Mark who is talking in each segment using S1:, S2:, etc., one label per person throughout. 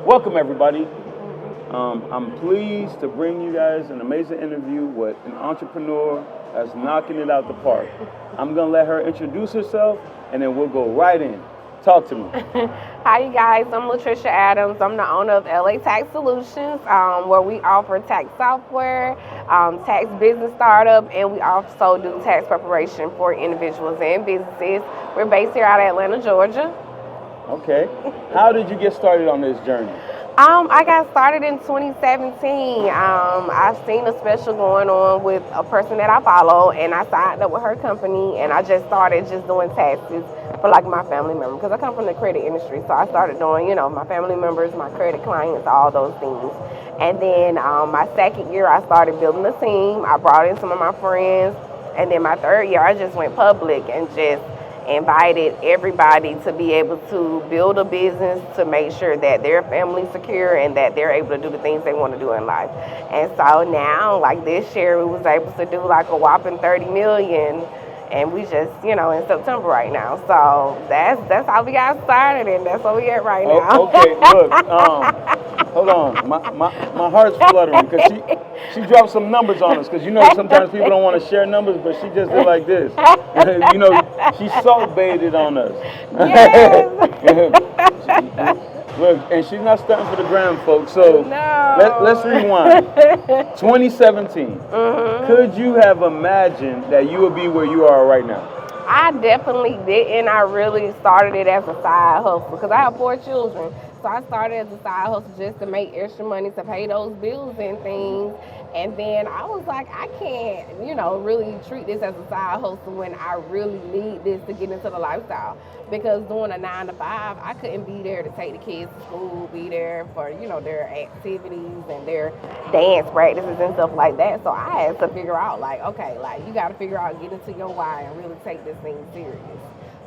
S1: Welcome, everybody. I'm pleased to bring you guys an amazing interview with an entrepreneur that's knocking it out the park. I'm going to let her introduce herself, and then we'll go right in. Talk to me.
S2: Hi, you guys. I'm Latricia Adams. I'm the owner of LA Tax Solutions, where we offer tax software, tax business startup, and we also do tax preparation for individuals and businesses. We're based here out of Atlanta, Georgia.
S1: Okay. How did you get started on this journey?
S2: I got started in 2017. I've seen a special going on with a person that I follow, and I signed up with her company, and I just started just doing taxes for like my family members, because I come from the credit industry. So I started doing, my family members, my credit clients, all those things. And then my second year, I started building a team. I brought in some of my friends, and then my third year, I just went public and just invited everybody to be able to build a business to make sure that their family's secure and that they're able to do the things they want to do in life. And so now, like this year, we was able to do like a whopping 30 million, and we just, in September right now. So that's how we got started, and that's where we at right now.
S1: Okay, look, hold on. My heart's fluttering because she dropped some numbers on us, because sometimes people don't want to share numbers, but she just did like this. She salt baited on us.
S2: Yes.
S1: Look, and she's not stunting for the gram, folks. So
S2: No.
S1: let's rewind. 2017. Could you have imagined that you would be where you are right now?
S2: I definitely didn't. I really started it as a side hustle because I have 4 children. So I started as a side hustle just to make extra money to pay those bills and things. And then I was like, I can't, really treat this as a side hustle when I really need this to get into the lifestyle. Because doing a 9 to 5, I couldn't be there to take the kids to school, be there for, their activities and their dance practices and stuff like that. So I had to figure out, you got to figure out, get into your why and really take this thing serious.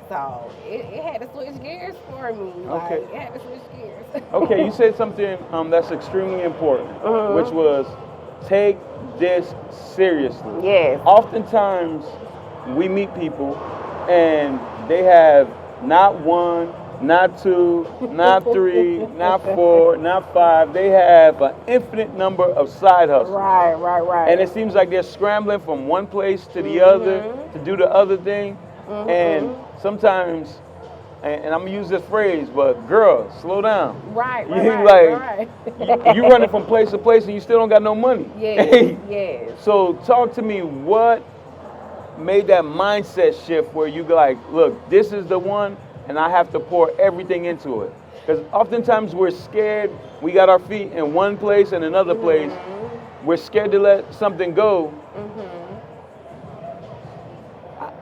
S2: So it had to switch gears for me.
S1: Okay.
S2: It had to switch gears.
S1: Okay, you said something that's extremely important, which was take this seriously.
S2: Yes.
S1: Oftentimes, we meet people and they have not 1, not 2, not 3, not 4, not 5. They have an infinite number of side hustles.
S2: Right.
S1: And it seems like they're scrambling from one place to the other to do the other thing. And sometimes, and I'm gonna use this phrase, but girl, slow down.
S2: Right.
S1: You running from place to place and you still don't got no money.
S2: Yes.
S1: So talk to me, what made that mindset shift where you like, look, this is the one and I have to pour everything into it? Because oftentimes we're scared, we got our feet in one place and another place. We're scared to let something go.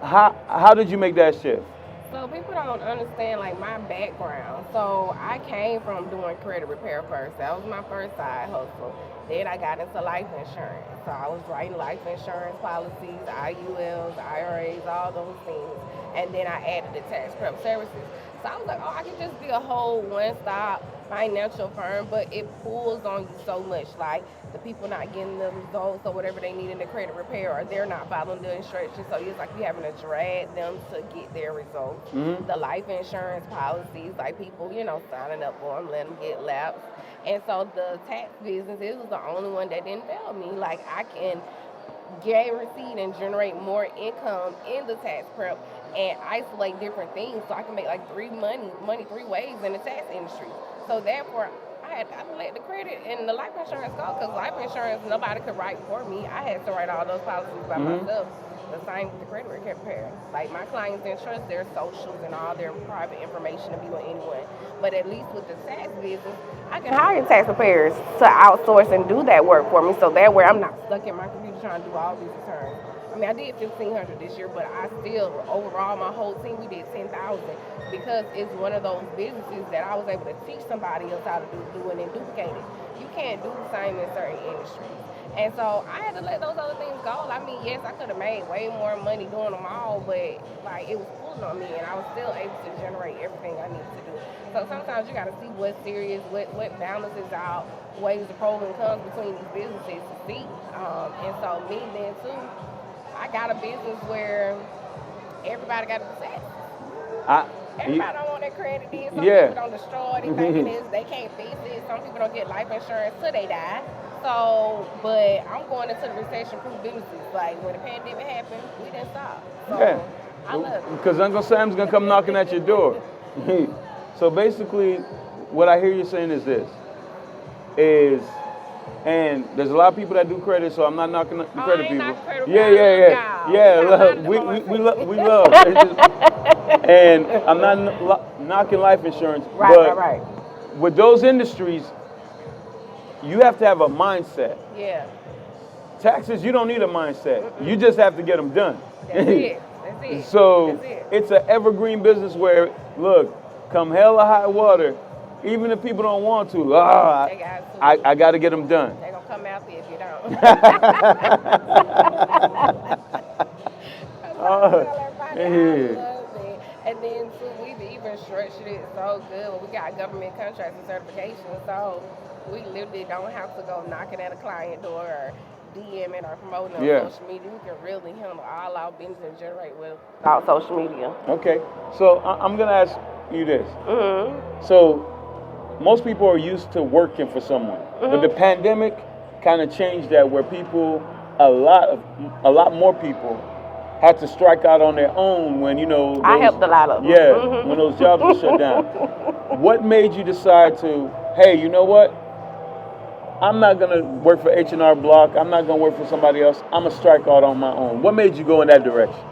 S1: How did you make that shift?
S2: So people don't understand my background. So I came from doing credit repair first. That was my first side hustle. Then I got into life insurance. So I was writing life insurance policies, IULs, IRAs, all those things. And then I added the tax prep services. So I was like, I can just be a whole one-stop financial firm, but it pulls on you so much. Like the people not getting the results or whatever they need in the credit repair, or they're not following the instructions. So it's like you having to drag them to get their results. The life insurance policies, like people, signing up for them, letting them get lapsed. And so the tax business, it was the only one that didn't fail me. Like I can guarantee and generate more income in the tax prep and isolate different things, so I can make money 3 ways in the tax industry. So therefore, I had to let the credit and the life insurance go, because life insurance nobody could write for me. I had to write all those policies by myself. The same with the credit repair. Like my clients entrust their socials and all their private information to be with anyone. But at least with the tax business, I can hire tax preparers to outsource and do that work for me. So that way I'm not stuck in my computer trying to do all these returns. I did 1,500 this year, but I still, overall, my whole team, we did 10,000, because it's one of those businesses that I was able to teach somebody else how to do it and duplicate it. You can't do the same in certain industries. And so I had to let those other things go. Yes, I could have made way more money doing them all, but it was pulling on me, and I was still able to generate everything I needed to do. So sometimes you got to see what's serious, what balances out, weighs the pros and cons between these businesses to see. And so me then too, I got a business where everybody got a success. Everybody don't want their credit in. Some
S1: Yeah.
S2: people don't destroy it. They think they can't fix it. Some people don't get life insurance till they die. So, but I'm going into the recession-proof businesses. Like when the pandemic happened, we didn't stop. So
S1: Yeah.
S2: I love it.
S1: Because Uncle Sam's gonna come knocking at your door. So basically, what I hear you saying is this: and there's a lot of people that do credit, so I'm not knocking the credit people.
S2: Not credit
S1: Yeah. We love. It's just, and I'm not knocking life insurance, but
S2: Right.
S1: with those industries, you have to have a mindset.
S2: Yeah.
S1: Taxes, you don't need a mindset. You just have to get them done.
S2: That's it.
S1: So
S2: That's it.
S1: it's an evergreen business where, look, come hell or high water, even if people don't want to,
S2: They got to.
S1: I got to get them done.
S2: They're going to come after you if you don't. I love it. And then too, we've even structured it so good. We got government contracts and certifications, so we literally don't have to go knocking at a client door or DMing or promoting on social media. We can really handle all our business and generate without social media.
S1: Okay, so I'm going to ask you this.
S2: Mm-hmm.
S1: So most people are used to working for someone, but the pandemic kind of changed that, where people, a lot more people had to strike out on their own when,
S2: I helped a lot of them.
S1: Yeah, when those jobs were shut down. What made you decide to, hey, you know what? I'm not going to work for H&R Block. I'm not going to work for somebody else. I'm going to strike out on my own. What made you go in that direction?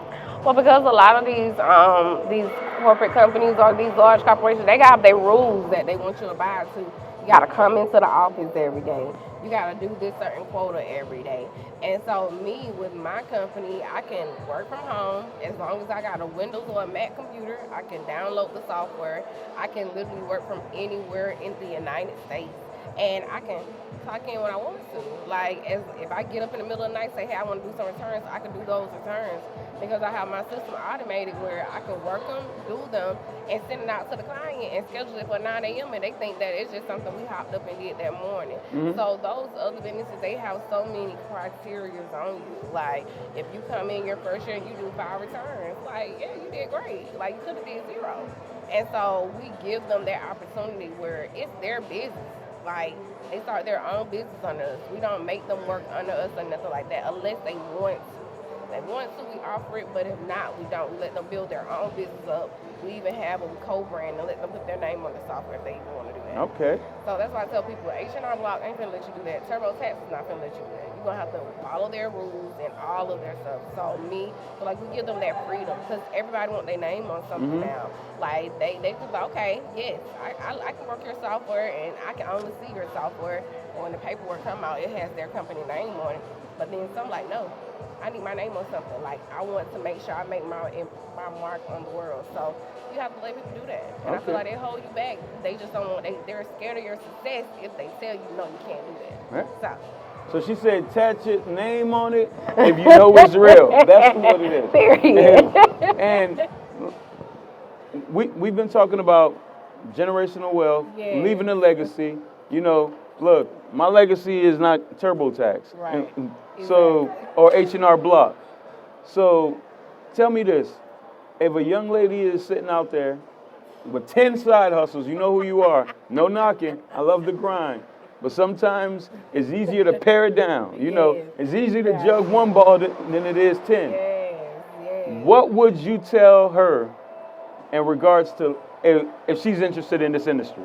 S2: Well, because a lot of these corporate companies or these large corporations, they got their rules that they want you to abide to. You got to come into the office every day. You got to do this certain quota every day. And so me, with my company, I can work from home as long as I got a Windows or a Mac computer. I can download the software. I can literally work from anywhere in the United States. And I can clock in when I want to. Like, if I get up in the middle of the night and say, hey, I want to do some returns, I can do those returns because I have my system automated where I can work them, do them, and send it out to the client and schedule it for 9 a.m. And they think that it's just something we hopped up and did that morning. So those other businesses, they have so many criteria on you. Like, if you come in your first year and you do 5 returns, like, yeah, you did great. Like, you could have did 0. And so we give them that opportunity where it's their business. Like, they start their own business under us. We don't make them work under us or nothing like that unless they want to. If they want to, we offer it, but if not, we don't. We let them build their own business up. We even have a co-brand and let them put their name on the software if they even want to do that.
S1: Okay.
S2: So that's why I tell people, H&R Block ain't gonna let you do that. TurboTax is not gonna let you do that. You're gonna have to follow their rules and all of their stuff. So we give them that freedom because everybody want their name on something now. Like they just like, okay, yes, I can work your software and I can only see your software. And when the paperwork come out, it has their company name on it. But then some like, no, I need my name on something. Like, I want to make sure I make my mark on the world. So you have to let people do that. And I feel like they hold you back. They just don't want, they're scared of your success if they tell you, no, you can't do that.
S1: Right. So she said, attach your name on it if you know it's real. That's what it is.
S2: Period.
S1: And we've been talking about generational wealth, leaving a legacy. You know, look, my legacy is not TurboTax.
S2: Right.
S1: So, or H&R Block. So, tell me this. If a young lady is sitting out there with 10 side hustles, you know who you are. No knocking. I love the grind. But sometimes it's easier to pare it down. You know, it's easier to jug one ball than it is 10. What would you tell her in regards to if she's interested in this industry?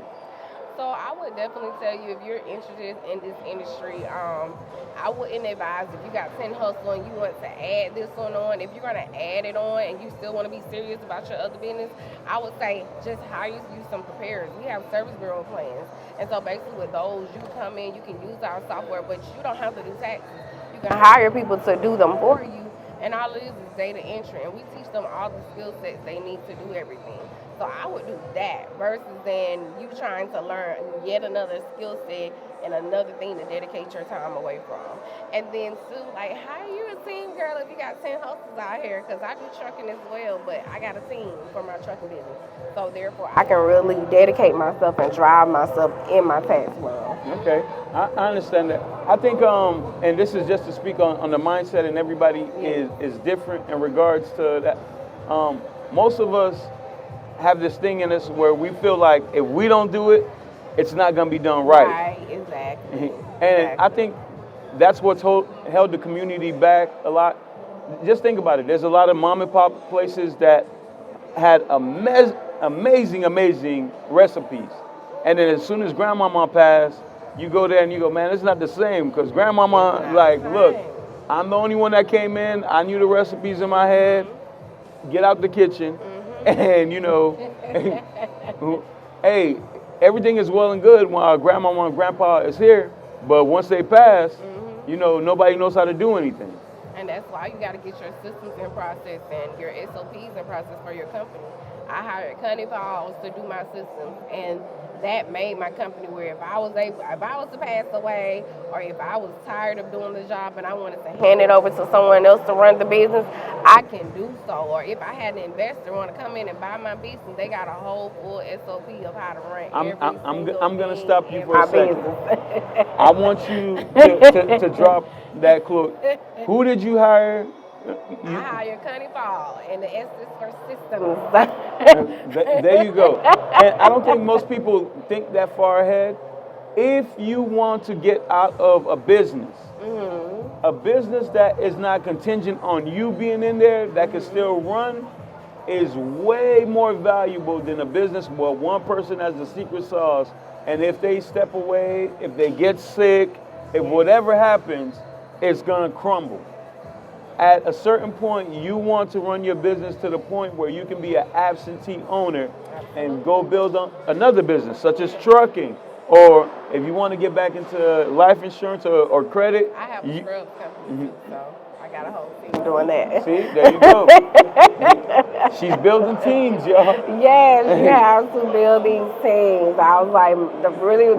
S2: So I would definitely tell you, if you're interested in this industry, I wouldn't advise if you got 10 hustle and you want to add this one on. If you're going to add it on and you still want to be serious about your other business, I would say just hire you some preparers. We have service bureau plans. And so basically with those, you come in, you can use our software, but you don't have to do taxes. You can hire people to do them for you. And all it is data entry. And we teach them all the skill sets they need to do everything. So I would do that versus than you trying to learn yet another skill set and another thing to dedicate your time away from. And then too, like, how you a team girl if you got 10 hustles out here? Because I do trucking as well, but I got a team for my trucking business. So therefore, I can really dedicate myself and drive myself in my tax world.
S1: Okay, I understand that. I think, and this is just to speak on the mindset, and everybody is different in regards to that. Most of us have this thing in us where we feel like if we don't do it, it's not gonna be done right.
S2: Right, exactly.
S1: And I think that's what's held the community back a lot. Just think about it. There's a lot of mom and pop places that had amazing recipes. And then as soon as grandmama passed, you go there and you go, man, it's not the same. Because grandmama, like, look, I'm the only one that came in. I knew the recipes in my head. Get out the kitchen. And, you know, hey, everything is well and good while grandmama and grandpa is here. But once they pass, you know, nobody knows how to do anything.
S2: And that's why you got to get your systems in process and your SOPs in process for your company. I hired Connie Falls to do my systems, and that made my company where if I was to pass away, or if I was tired of doing the job and I wanted to hand it over to someone else to run the business, I can do so. Or if I had an investor want to come in and buy my business, they got a whole full SOP of how to run
S1: I'm gonna stop you for a second. I want you to drop that quote. Who did you hire?
S2: I hired Connie Fall and the Estes for Systems.
S1: There you go. And I don't think most people think that far ahead. If you want to get out of a business that is not contingent on you being in there, that can still run, is way more valuable than a business where one person has the secret sauce. And if they step away, if they get sick, if whatever happens, it's going to crumble. At a certain point, you want to run your business to the point where you can be an absentee owner and go build another business, such as trucking. Or if you want to get back into life insurance or credit.
S2: I have a scrub company, so I got a whole team doing that.
S1: See, there you go. She's building teams, y'all.
S2: Yes, you have to build these teams. I was like, the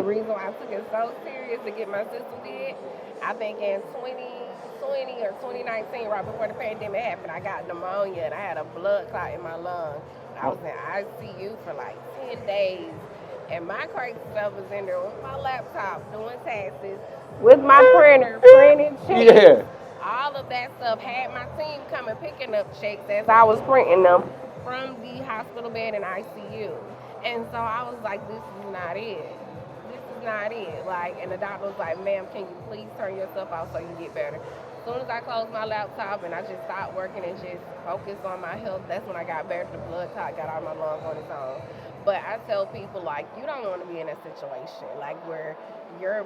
S2: reason why I took it so serious to get my system did, I think in 2020 or 2019, right before the pandemic happened, I got pneumonia and I had a blood clot in my lung. I was in ICU for like 10 days. And my crazy stuff was in there with my laptop, doing taxes, with my printer, printing checks.
S1: Yeah.
S2: All of that stuff. Had my team coming picking up checks as I was printing them from the hospital bed in ICU. And so I was like, this is not it. This is not it. Like, and the doctor was like, ma'am, can you please turn yourself off so you get better? As soon as I closed my laptop and I just stopped working and just focused on my health, that's when I got better. The blood clot got out of my lungs on its own. But I tell people, like, you don't want to be in a situation like where you're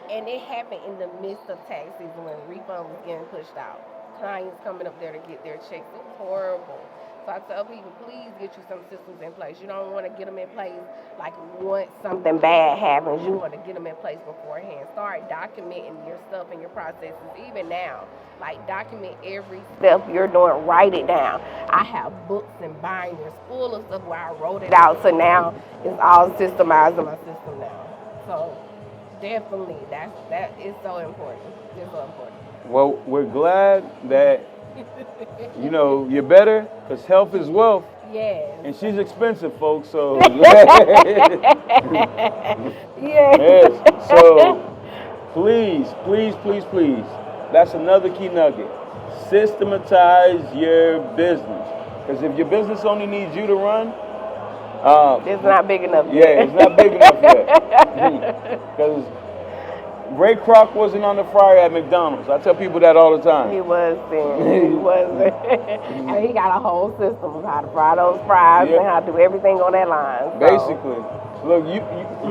S2: and it happened in the midst of tax season when refund was getting pushed out. Clients coming up there to get their checks. It was horrible. So I tell people, please get you some systems in place. You don't want to get them in place like once something bad happens. You want to get them in place beforehand. Start documenting your stuff and your processes, even now. Like, document every step you're doing. Write it down. I have books and binders full of stuff where I wrote it out. So now it's all systemized in my system now. So definitely, that is so important. It's so important.
S1: Well, we're glad that you know you're better, because health is wealth.
S2: Yes.
S1: And she's expensive, folks. So
S2: yes.
S1: So please. That's another key nugget. Systematize your business, because if your business only needs you to run,
S2: it's not big enough yet.
S1: Yeah, it's not big enough yet. Because Ray Kroc wasn't on the fryer at McDonald's. I tell people that all the time.
S2: He was then. He wasn't. And he got a whole system of how to fry those fries and how to do everything on that line. So.
S1: Basically. Look,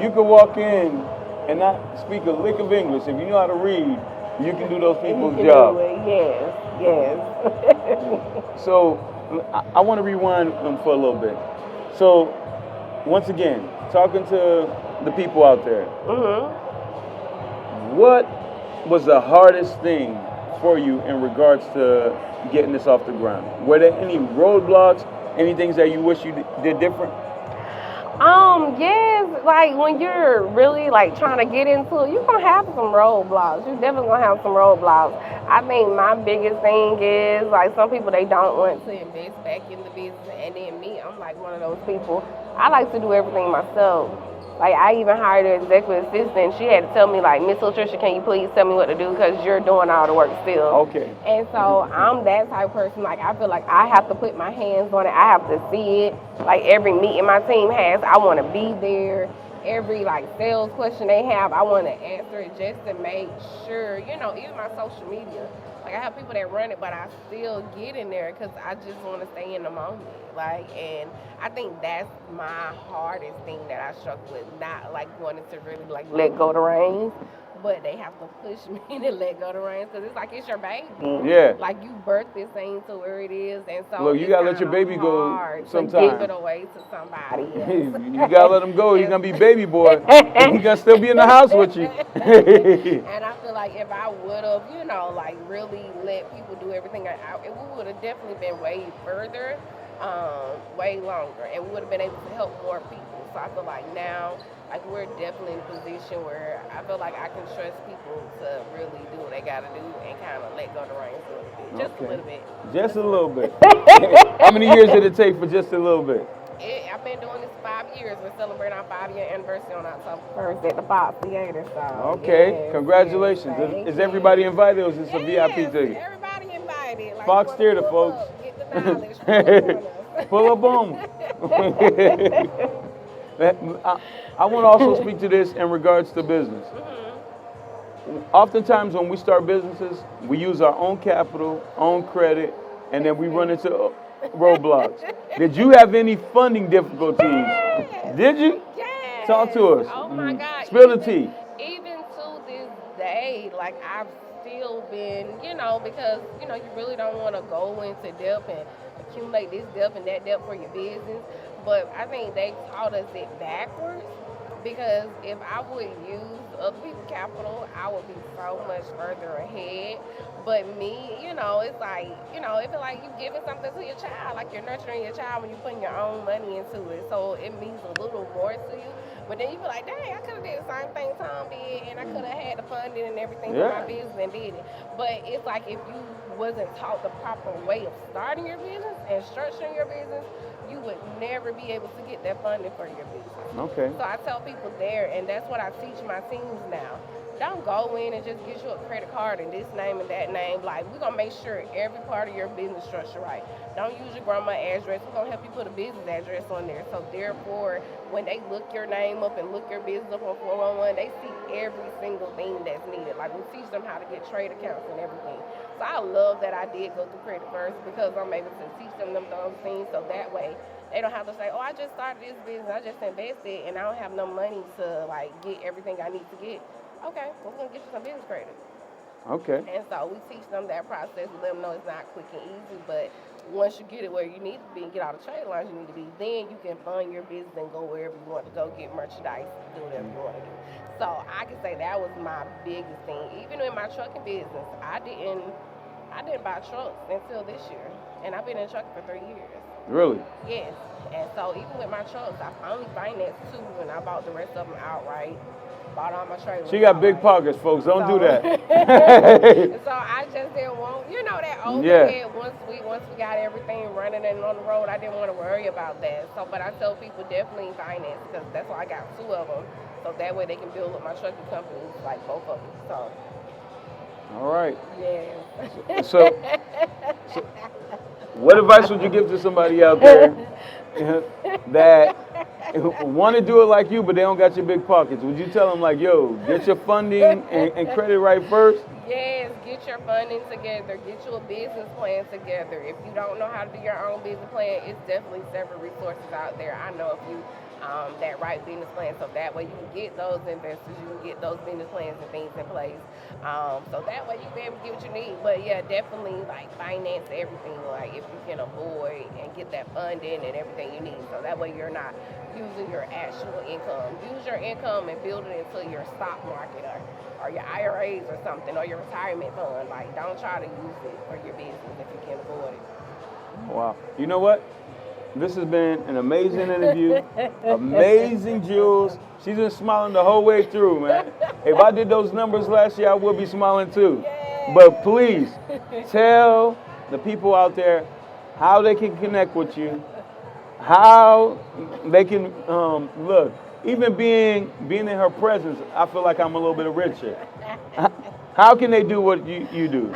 S1: you could walk in and not speak a lick of English. If you know how to read, you can do those people's job.
S2: Yes.
S1: So I want to rewind for a little bit. So once again, talking to the people out there. What was the hardest thing for you in regards to getting this off the ground? Were there any roadblocks, any things that you wish you did different?
S2: Yes, like when you're really like trying to get into it, you're gonna have some roadblocks. You're definitely gonna have some roadblocks. I think my biggest thing is like some people they don't want to invest back in the business, and then me, I'm like one of those people. I like to do everything myself. Like I even hired an executive assistant. She had to tell me like, Miss Latricia, can you please tell me what to do because you're doing all the work still.
S1: Okay.
S2: And so I'm that type of person. Like I feel like I have to put my hands on it. I have to see it. Like every meeting my team has, I want to be there. Every like sales question they have, I want to answer it just to make sure. You know, even my social media. Like I have people that run it, but I still get in there because I just want to stay in the moment. Like, and I think that's my hardest thing that I struggle with. Not like wanting to really like let go the reins, but they have to push me to let go the reins because it's like it's your baby.
S1: Yeah.
S2: Like you birthed this thing to where it is, and so
S1: Look, you gotta let your baby go sometime.
S2: To give it away to somebody else.
S1: You gotta let him go. He's gonna be baby boy. He's gonna still be in the house with you.
S2: And I feel like if I would have, you know, like really let people do everything, it would have definitely been way further, way longer, and we would have been able to help more people. So I feel like now, like we're definitely in a position where I feel like I can trust people to really do what they gotta do and kind of let go the reins a little bit, just a little bit.
S1: Just a little bit. How many years did it take for just a little bit?
S2: I've been doing this 5 years. We're celebrating our 5-year anniversary on October 1st at the Fox Theater. So
S1: okay,
S2: yes,
S1: congratulations.
S2: Yes,
S1: is everybody invited or is this a VIP ticket?
S2: Everybody invited. Like,
S1: Fox Theater, folks.
S2: Get the knowledge.
S1: Pull up on I want to also speak to this in regards to business. Oftentimes when we start businesses, we use our own capital, own credit, and then we run into roadblocks. Did you have any funding difficulties?
S2: Yes.
S1: Did you?
S2: Yes.
S1: Talk to us.
S2: Oh my God.
S1: Spill the tea.
S2: Even to this day, like I've still been, you know, because, you know, you really don't want to go into debt and accumulate this debt and that debt for your business. But I think they taught us it backwards. Because if I would use other people's capital, I would be so much further ahead. But me, you know, it's like, you know, it's like you giving something to your child, like you're nurturing your child when you're putting your own money into it. So it means a little more to you. But then you be like, dang, I could have did the same thing Tom did, and I could have had the funding and everything for my business and did it. But it's like if you wasn't taught the proper way of starting your business and structuring your business, you would never be able to get that funding for your business.
S1: Okay.
S2: So I tell people there, and that's what I teach my teams now. Don't go in and just get you a credit card and this name and that name. Like, we're going to make sure every part of your business structure right. Don't use your grandma's address. We're going to help you put a business address on there. So therefore, when they look your name up and look your business up on 411, they see every single thing that's needed. Like, we teach them how to get trade accounts and everything. So I love that I did go through Credit First because I'm able to teach them those things so that way they don't have to say, oh, I just started this business, I just invested, and I don't have no money to, like, get everything I need to get. Okay, well, we're going to get you some business credit.
S1: Okay.
S2: And so we teach them that process. We let them know it's not quick and easy, but once you get it where you need to be and get all the trade lines you need to be, then you can fund your business and go wherever you want to go, get merchandise, do whatever you want to do. So I can say that was my biggest thing. Even in my trucking business, I didn't buy trucks until this year, and I've been in trucking for 3 years.
S1: Really?
S2: Yes. And so even with my trucks, I only financed 2, and I bought the rest of them outright. Bought all my trailers.
S1: She got big pockets, folks. Don't do that.
S2: So I just didn't want, you know, that overhead. Once we got everything running and on the road, I didn't want to worry about that. So, but I tell people definitely finance because that's why I got 2 of them. So that way they can build up my trucking company, like both of them. So.
S1: All right.
S2: Yeah.
S1: So what advice would you give to somebody out there that want to do it like you, but they don't got your big pockets? Would you tell them like, yo, get your funding and credit right first?
S2: Yes, get your funding together. Get you a business plan together. If you don't know how to do your own business plan, it's definitely several resources out there. I know a few that write business plans, so that way you can get those investors, you can get those business plans and things in place. So that way you can be able to get what you need. But yeah, definitely like finance everything, like if you can avoid and get that funding and everything you need. So that way you're not using your actual income. Use your income and build it into your stock market or your IRAs or something, or your retirement fund. Like, don't try to use it for your business if you can avoid it.
S1: Wow. You know what? This has been an amazing interview. Amazing, Jules. She's been smiling the whole way through, man. If I did those numbers last year, I would be smiling too.
S2: Yes.
S1: But please tell the people out there how they can connect with you, how they can look. Even being in her presence, I feel like I'm a little bit richer. How can they do what you do?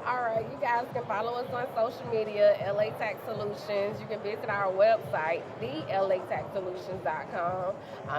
S2: All right, you guys can follow us on social media, LA Tax Solutions. You can visit our website, thelataxsolutions.com.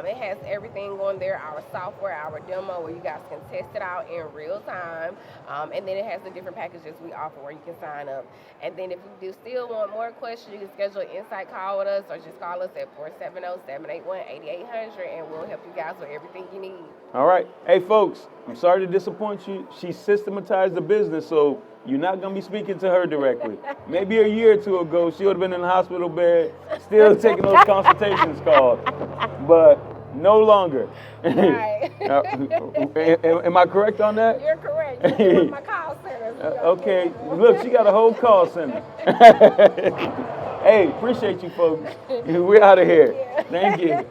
S2: It has everything on there, our software, our demo, where you guys can test it out in real time. And then it has the different packages we offer where you can sign up. And then if you do still want more questions, you can schedule an insight call with us or just call us at 470-781-8800 and we'll help you guys with everything you need.
S1: All right. Hey, folks, I'm sorry to disappoint you. She systematized the business, so you're not going to be speaking to her directly. Maybe a year or two ago, she would have been in the hospital bed, still taking those consultations calls. But no longer.
S2: Right.
S1: Am I correct on that?
S2: You're correct. You're with my call center.
S1: Okay. Look, she got a whole call center. Hey, appreciate you folks. We're out of here.
S2: Yeah.
S1: Thank you.